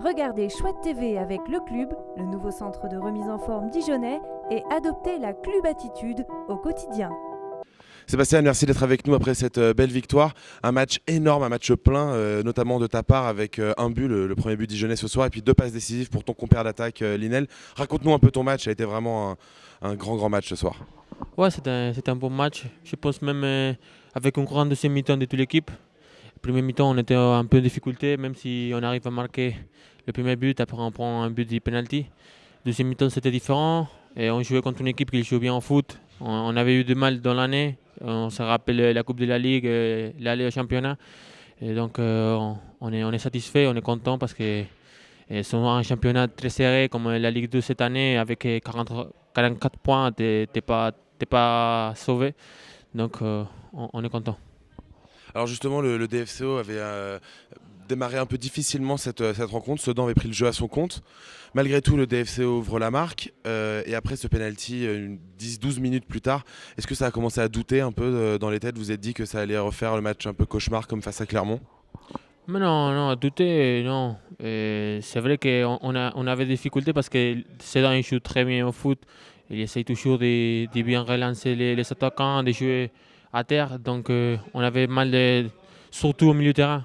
Regardez Chouette TV avec le Club, le nouveau centre de remise en forme dijonnais, et adoptez la Club Attitude au quotidien. Sébastien, merci d'être avec nous après cette belle victoire. Un match énorme, un match plein, notamment de ta part avec un but, le premier but dijonnais ce soir, et puis 2 passes décisives pour ton compère d'attaque, Linel. Raconte-nous un peu ton match, ça a été vraiment un grand match ce soir. Ouais, c'était un bon match. Je pense même avec une grande deuxième mi-temps de toute l'équipe. Premier mi-temps, on était un peu en difficulté, même si on arrive à marquer le premier but, après on prend un but de penalty. Deuxième mi-temps, c'était différent. Et on jouait contre une équipe qui joue bien au foot. On avait eu du mal dans l'année. On se rappelle la Coupe de la Ligue, l'aller au championnat. Et donc on est satisfait, on est content parce que c'est un championnat très serré comme la Ligue 2 cette année avec 44 points, t'es pas sauvé. Donc on est content. Alors justement, le DFCO avait démarré un peu difficilement cette rencontre. Sedan avait pris le jeu à son compte. Malgré tout, le DFCO ouvre la marque. Et après ce penalty, 10-12 minutes plus tard, est-ce que ça a commencé à douter un peu dans les têtes? Vous vous êtes dit que ça allait refaire le match un peu cauchemar comme face à Clermont? Mais non, à douter, non. C'est vrai qu'on avait des difficultés parce que Sedan il joue très bien au foot. Il essaye toujours de bien relancer les attaquants, de jouer à terre. Donc on avait mal, surtout au milieu de terrain.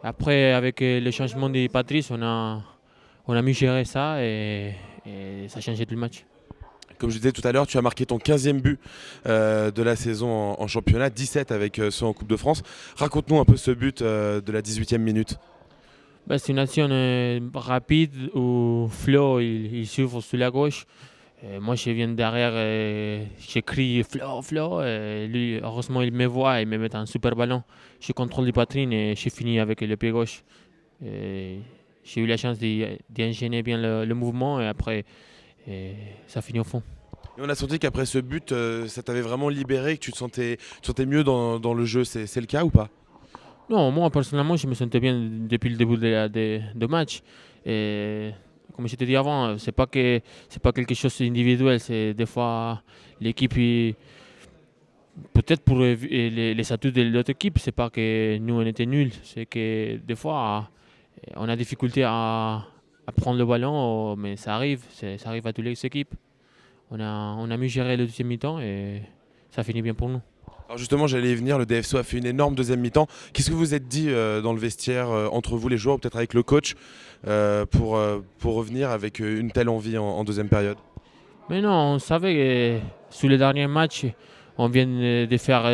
Après, avec le changement de Patrice, on a mieux géré ça et ça a changé tout le match. Comme je disais tout à l'heure, tu as marqué ton 15e but de la saison en championnat, 17 avec ceux en Coupe de France. Raconte-nous un peu ce but de la 18e minute. C'est une action rapide où Flo il s'ouvre sur la gauche. Moi, je viens derrière, j'écris Flo, Flo. Et lui, heureusement, il me voit et me met un super ballon. Je contrôle les poitrines et j'ai fini avec le pied gauche. J'ai eu la chance d'enchaîner bien le mouvement et après, ça finit au fond. Et on a senti qu'après ce but, ça t'avait vraiment libéré, que tu te sentais mieux dans le jeu. C'est le cas ou pas? Non, moi personnellement, je me sentais bien depuis le début de match. Et comme je t'ai dit avant, c'est pas quelque chose d'individuel. C'est des fois l'équipe, peut-être pour les atouts de l'autre équipe, c'est pas que nous on était nuls. C'est que des fois, on a difficulté à prendre le ballon, mais ça arrive à toutes les équipes. On a mieux géré le deuxième mi-temps et ça finit bien pour nous. Alors justement, j'allais y venir, le DFCO a fait une énorme deuxième mi-temps. Qu'est-ce que vous vous êtes dit dans le vestiaire, entre vous les joueurs, ou peut-être avec le coach, pour revenir avec une telle envie en deuxième période? Mais non, on savait que sur les derniers matchs, on vient de faire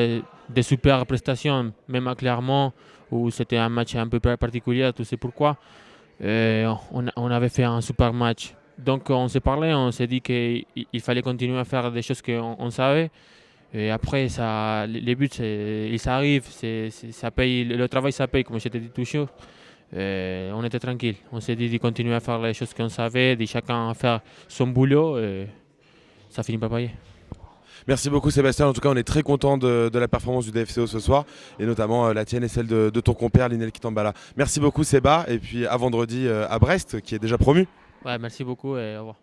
des super prestations, même à Clermont, où c'était un match un peu particulier, tu sais pourquoi. On avait fait un super match. Donc on s'est parlé, on s'est dit qu'il fallait continuer à faire des choses qu'on savait. Et après, les buts, ils arrivent, ça paye, le travail ça paye, comme je t'ai dit toujours. On était tranquille. On s'est dit de continuer à faire les choses qu'on savait, de chacun faire son boulot. Et ça finit par payer. Merci beaucoup Sébastien, en tout cas on est très content de la performance du DFCO ce soir, et notamment la tienne et celle de ton compère Linel Kitambala. Merci beaucoup Séba, et puis à vendredi à Brest qui est déjà promu. Ouais, merci beaucoup et au revoir.